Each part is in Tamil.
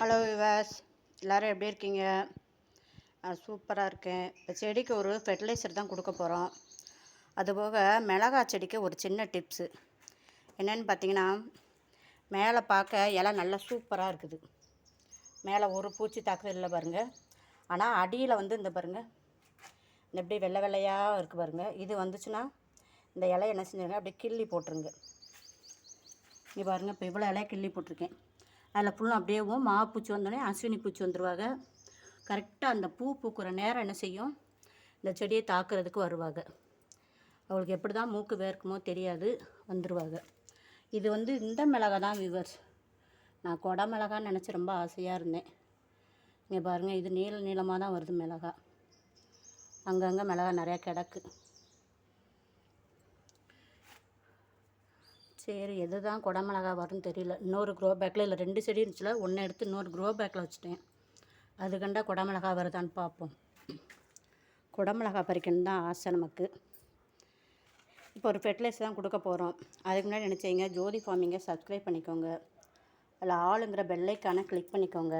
ஹலோ விவாஸ், எல்லோரும் எப்படி இருக்கீங்க? நான் சூப்பராக இருக்கேன். இப்போ செடிக்கு ஒரு ஃபெர்டிலைசர் தான் கொடுக்க போகிறோம். அதுபோக மிளகாய் செடிக்கு ஒரு சின்ன டிப்ஸு என்னென்னு பார்த்தீங்கன்னா, மேலே பார்க்க இலை நல்லா சூப்பராக இருக்குது. மேலே ஒரு பூச்சி தாக்குதல் இல்லை பாருங்கள். ஆனால் அடியில் இந்த பாருங்கள், இந்த எப்படி வெள்ளை வெள்ளையாக இருக்குது பாருங்கள். இது வந்துச்சுன்னா இந்த இலையை என்ன செஞ்சுருங்க, அப்படியே கிள்ளி போட்டுருங்க. இங்கே பாருங்கள், இப்போ இவ்வளோ இலையை கிள்ளி போட்டிருக்கேன். அதில் ஃபுல்லும் அப்படியேவும் மாப்பூச்சி வந்தோடனே அஸ்வினி பூச்சி வந்துடுவாங்க. கரெக்டாக அந்த பூ பூக்கிற நேரம் என்ன செய்யும், இந்த செடியை தாக்குறதுக்கு வருவாங்க. அவளுக்கு எப்படி தான் மூக்கு வேர்க்குமோ தெரியாது, வந்துடுவாங்க. இது இந்த மிளகா தான் வியூவர்ஸ். நான் கொடை மிளகான்னு நினச்சி ரொம்ப ஆசையாக இருந்தேன். இங்கே பாருங்கள், இது நீளமாக தான் வருது மிளகா. அங்கங்கே மிளகா நிறையா கிடக்கு. சரி, எது தான் குடமிளகா வரும்னு தெரியல. இன்னொரு க்ரோ பேக்கில் இல்லை 2 செடி இருந்துச்சுல, ஒன்று எடுத்து இன்னொரு க்ரோ பேக்கில் வச்சுட்டேன். அது கண்டா குடமிளகா வருதான்னு பார்ப்போம். குடமிளகா பறிக்கணும் தான் ஆசை நமக்கு. இப்போ ஒரு ஃபெர்டிலைசர் தான் கொடுக்க போகிறோம். அதுக்கு முன்னாடி நினச்சிங்க, ஜோதி ஃபார்மிங்கை சப்ஸ்கிரைப் பண்ணிக்கோங்க. அதில் ஆளுங்கிற பெல்லைக்கான கிளிக் பண்ணிக்கோங்க.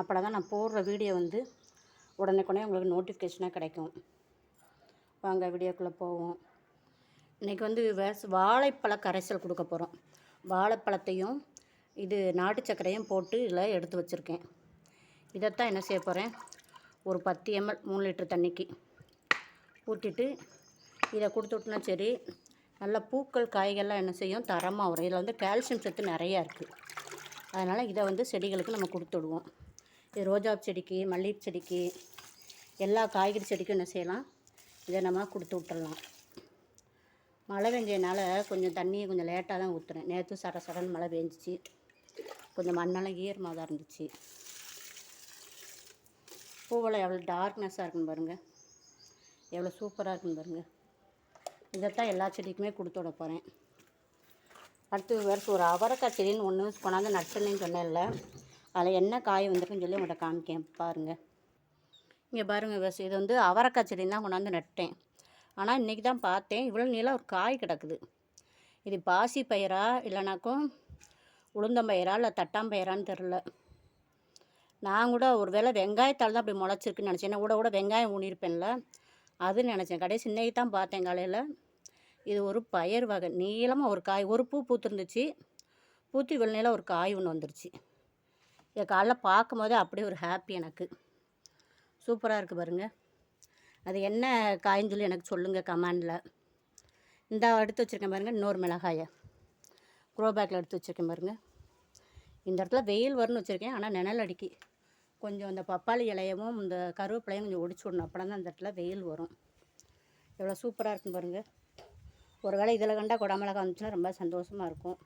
அப்போ தான் நான் போடுற வீடியோ உடனே உங்களுக்கு நோட்டிஃபிகேஷனாக கிடைக்கும். வாங்க வீடியோக்குள்ளே போவோம். இன்றைக்கி வாழைப்பழ கரைசல் கொடுக்க போகிறோம். வாழைப்பழத்தையும் இது நாட்டு சர்க்கரையும் போட்டு இதில் எடுத்து வச்சுருக்கேன். இதைத்தான் என்ன செய்ய போகிறேன், ஒரு 10 ml 3 லிட்டர் தண்ணிக்கு ஊற்றிட்டு இதை கொடுத்துட்டோன்னா சரி, நல்ல பூக்கள் காய்கள்லாம் என்ன செய்யும், தரமாக வரும். இதில் கால்சியம் சத்து நிறையா இருக்குது. அதனால் இதை செடிகளுக்கு நம்ம கொடுத்துடுவோம். இது ரோஜா செடிக்கு, மல்லிகை செடிக்கு, எல்லா காய்கறி செடிக்கும் என்ன செய்யலாம், இதை நம்ம கொடுத்து விட்டுடலாம். மழை பெஞ்சதுனால கொஞ்சம் தண்ணியை கொஞ்சம் லேட்டாக தான் ஊற்றுறேன். நேற்று சடன்னு மழை பெஞ்சிச்சு, கொஞ்சம் மண்ணெல்லாம் ஈரமாக தான் இருந்துச்சு. பூவெல்லாம் எவ்வளோ டார்க்னஸ்ஸாக இருக்குன்னு பாருங்கள், எவ்வளோ சூப்பராக இருக்குன்னு பாருங்கள். இதைத்தான் எல்லா செடிக்குமே கொடுத்து விட போகிறேன். அடுத்து ஒரு அவரைக்காய் செடின்னு ஒன்று கொண்டாந்து நட்டுன்னு சொன்னேன்ல, அதில் என்ன காய் வந்திருக்குன்னு சொல்லி உங்கள்கிட்ட காமிக்கேன் பாருங்கள். இங்கே பாருங்கள், இது அவரைக்காய் செடின்னு தான் கொண்டாந்து நட்டேன். ஆனால் இன்றைக்கி தான் பார்த்தேன், இவ்வளோ நீளம் ஒரு காய் கிடக்குது. இது பாசி பயிரா இல்லைனாக்கும் உளுந்தம்பயிரா இல்லை தட்டாம்பயிரான்னு தெரில. நான் கூட ஒரு வேளை வெங்காயத்தால் தான் அப்படி முளைச்சிருக்குன்னு நினச்சேன். ஏன்னா கூட வெங்காயம் ஊனியிருப்பேன்ல, அதுன்னு நினச்சேன். கடைசி இன்னைக்கு தான் பார்த்தேன் காலையில். இது ஒரு பயிர் வகை, நீளமாக ஒரு காய், ஒரு பூ பூத்துருந்துச்சு. பூத்து இவ்வளோ நீளம் ஒரு காய் ஒன்று வந்துருச்சு. இதை காலைல பார்க்கும் போதே அப்படியே ஒரு ஹாப்பி எனக்கு. சூப்பராக இருக்குது பாருங்கள். அது என்ன காயின்னு சொல்லி எனக்கு சொல்லுங்கள் கமெண்டில். இந்த எடுத்து வச்சுருக்கேன் பாருங்கள், இன்னொரு மிளகாயை க்ரோ பேக்கில் எடுத்து வச்சுருக்கேன் பாருங்கள். இந்த இடத்துல வெயில் வரும்னு வச்சுருக்கேன், ஆனால் நிழல் அடிக்கி. கொஞ்சம் இந்த பப்பாளி இலையவும் இந்த கருவேப்பிலையும் கொஞ்சம் ஒடிச்சு விடணும், அப்போ தான் அந்த இடத்துல வெயில் வரும். எவ்வளோ சூப்பராக இருக்குன்னு பாருங்கள். ஒரு வேளை இதில் கண்டா குடமிளகா வந்துச்சுன்னா ரொம்ப சந்தோஷமாக இருக்கும்.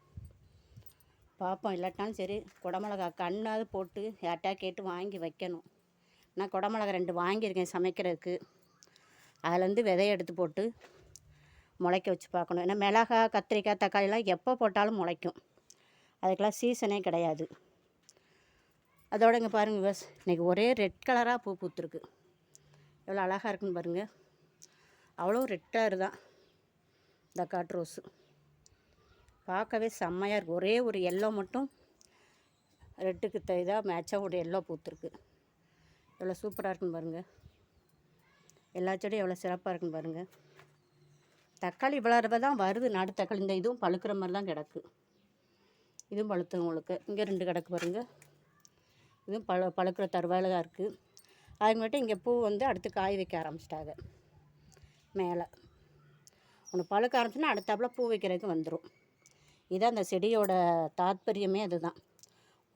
பார்ப்போம், இல்லாட்டாலும் சரி குடமிளகா கண்ணாவது போட்டு யார்ட்டா கேட்டு வாங்கி வைக்கணும். நான் குடமிளகா 2 வாங்கியிருக்கேன் சமைக்கிறதுக்கு. அதில் விதையை எடுத்து போட்டு முளைக்க வச்சு பார்க்கணும். ஏன்னா மிளகாய், கத்திரிக்காய், தக்காளிலாம் எப்போ போட்டாலும் முளைக்கும். அதுக்கெல்லாம் சீசனே கிடையாது. அதோட இங்கே பாருங்கள் பஸ், இன்றைக்கி ஒரே ரெட் கலராக பூ பூத்துருக்கு. எவ்வளோ அழகாக இருக்குன்னு பாருங்கள். அவ்வளோ ரெட் கலர் தான் இந்த காட் ரோஸு. பார்க்கவே செம்மையாக இருக்குது. ஒரே ஒரு எல்லோ மட்டும் ரெட்டுக்கு இதாக மேட்சாக ஒரு எல்லோ பூத்துருக்கு. எவ்வளோ சூப்பராக இருக்குன்னு பாருங்கள். எல்லா செடியும் எவ்வளோ சிறப்பாக இருக்குன்னு பாருங்கள். தக்காளி இவ்வளோ தான் வருது, நாட்டு தக்காளி. இந்த இதுவும் பழுக்கிற மாதிரி தான் கிடக்கு. இதுவும் பழுத்து உங்களுக்கு இங்கே 2 கிடக்கு பாருங்கள். இதுவும் பழுக்கிற தருவாயில் தான் இருக்குது. அதுக்கு மட்டும் இங்கே பூ அடுத்து காய் வைக்க ஆரம்பிச்சிட்டாங்க. மேலே ஒன்று பழுக்க ஆரம்பிச்சுன்னா அடுத்தாப்பில் பூ வைக்கிறதுக்கு வந்துடும். இதான் அந்த செடியோட தாத்பரியமே அதுதான்.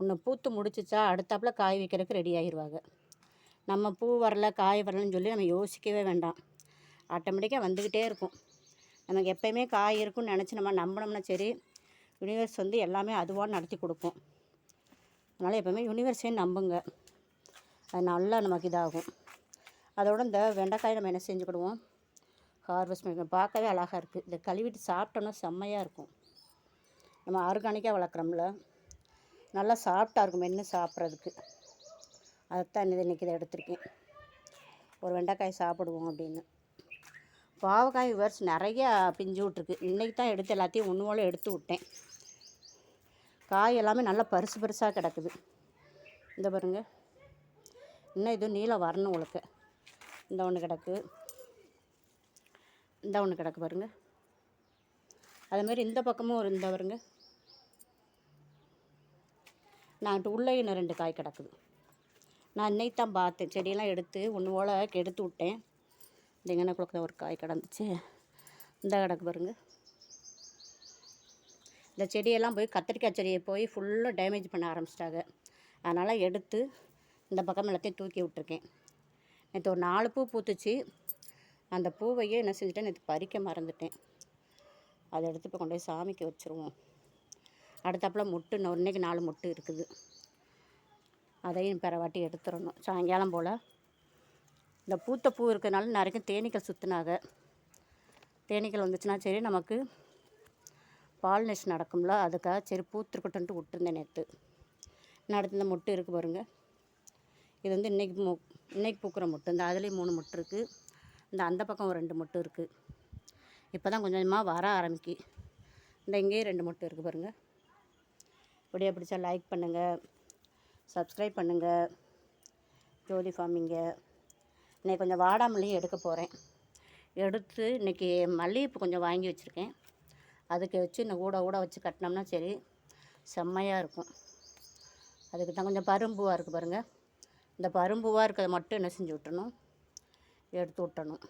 ஒன்று பூத்து முடிச்சிச்சா அடுத்தாப்பில் காய் வைக்கிறதுக்கு ரெடி ஆகிடுவாங்க. நம்ம பூ வரல காய் வரலன்னு சொல்லி நம்ம யோசிக்கவே வேண்டாம், ஆட்டோமேட்டிக்காக வந்துக்கிட்டே இருக்கும். நமக்கு எப்போயுமே காய் இருக்குன்னு நினச்சி நம்ம நம்பினோம்னா சரி, யூனிவர்ஸ் எல்லாமே அதுவாக நடத்தி கொடுக்கும். அதனால் எப்போயுமே யூனிவர்ஸே நம்புங்க, அது நல்லா நமக்கு இதாகும். அதோட இந்த வெண்டைக்காய் நம்ம என்ன செஞ்சுக்கிடுவோம், ஹார்வெஸ்ட் பண்ணி பார்க்கவே அழகாக இருக்குது. இதை கழுவிட்டு சாப்பிட்டோன்னா செம்மையாக இருக்கும். நம்ம ஆர்கானிக்காக வளர்க்குறோம்ல, நல்லா சாஃப்டாக இருக்கும் மென்று சாப்பிட்றதுக்கு. அதைத்தான் இன்றைக்கி இதை எடுத்திருக்கேன். ஒரு வெண்டைக்காய் சாப்பிடுவோம் அப்படின்னு. பாவக்காய் நிறையா பிஞ்சு விட்ருக்கு. இன்றைக்கி தான் எடுத்து எல்லாத்தையும் ஒன்று போல் எடுத்து விட்டேன். காய் எல்லாமே நல்லா பெருசாக கிடக்குது. இந்த பாருங்க, இன்னும் இது நீளம் வரணும் உங்களுக்கு. இந்த ஒன்று கிடக்கு, இந்த ஒன்று கிடக்கு பாருங்க. அதேமாரி இந்த பக்கமும் ஒரு இந்த பாருங்க, நான் உள்ளே இன்னும் 2 காய் கிடக்குது. நான் இன்னைக்கு தான் பார்த்தேன். செடியெல்லாம் எடுத்து ஒன்று போல் எடுத்து விட்டேன். இந்த எங்கே குளத்தில் ஒரு காய் கிடந்துச்சு, இந்த கிடக்கு பாருங்க. இந்த செடியெல்லாம் போய் கத்திரிக்காய் செடியை போய் ஃபுல்லாக டேமேஜ் பண்ண ஆரம்பிச்சிட்டாங்க. அதனால் எடுத்து இந்த பக்கம் எல்லாத்தையும் தூக்கி விட்ருக்கேன். நேற்று ஒரு 4 பூ பூத்துச்சு. அந்த பூவையே என்ன செஞ்சுட்டேன், நேற்று பறிக்க மறந்துட்டேன். அதை எடுத்து இப்போ கொண்டு போய் சாமிக்கு வச்சுருவோம். அடுத்தாப்பில் மொட்டு இன்னைக்கு 4 மொட்டு இருக்குது. அதையும் பிறவாட்டி எடுத்துடணும் சாயங்காலம் போல். இந்த பூத்த பூ இருக்கிறதுனால நிறைய தேனீக்கள் சுற்றினாங்க. தேனீக்கள் வந்துச்சுன்னா சரி நமக்கு பாலினேஷன் நடக்கும்ல, அதுக்காக சரி பூத்துருக்கட்டுன்ட்டு விட்டுருந்தேன் நேற்று. இன்னும் அடுத்து இந்த மொட்டு இருக்குது பாருங்கள். இது வந்து இன்றைக்கி பூக்கிற மொட்டு. இந்த அதுலேயும் 3 மொட்டு இருக்குது. இந்த அந்த பக்கம் ஒரு 2 மொட்டு இருக்குது. இப்போ தான் கொஞ்சம் கொஞ்சமாக வர ஆரம்பிக்கி. இந்த இங்கேயும் 2 மொட்டு இருக்குது பாருங்கள். இப்படியே பிடிச்சா லைக் பண்ணுங்கள், சப்ஸ்கிரைப் பண்ணுங்கள். ஜோதி ஃபார்மிங்க. இன்றைக்கி கொஞ்சம் வாடாமல்லியும் எடுக்க போகிறேன். எடுத்து இன்றைக்கி மல்லிகைப்பூ கொஞ்சம் வாங்கி வச்சுருக்கேன். அதுக்கு வச்சு இந்த ஊட வச்சு கட்டினோம்னா சரி செம்மையாக இருக்கும். அதுக்கு தான் கொஞ்சம் பரும்பூவாக இருக்குது பாருங்கள். இந்த பரும்பூவாக இருக்கிறத மட்டும் என்ன செஞ்சு விட்டணும், எடுத்து விட்டணும்.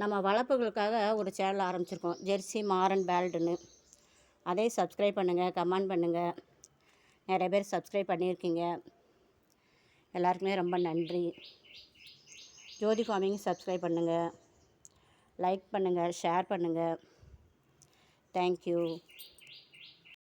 நம்ம வளர்ப்புகளுக்காக ஒரு சேனல் ஆரம்பிச்சிருக்கோம், ஜெர்சி மாரன் பேல்டுன்னு. அதையும் சப்ஸ்கிரைப் பண்ணுங்கள், கமெண்ட் பண்ணுங்கள். நிறைய பேர் சப்ஸ்கிரைப் பண்ணியிருக்கீங்க. எல்லாருக்குமே ரொம்ப நன்றி. ஜோதி ஃபார்மிங் சப்ஸ்கிரைப் பண்ணுங்கள், லைக் பண்ணுங்கள், ஷேர் பண்ணுங்கள். தேங்க்யூ.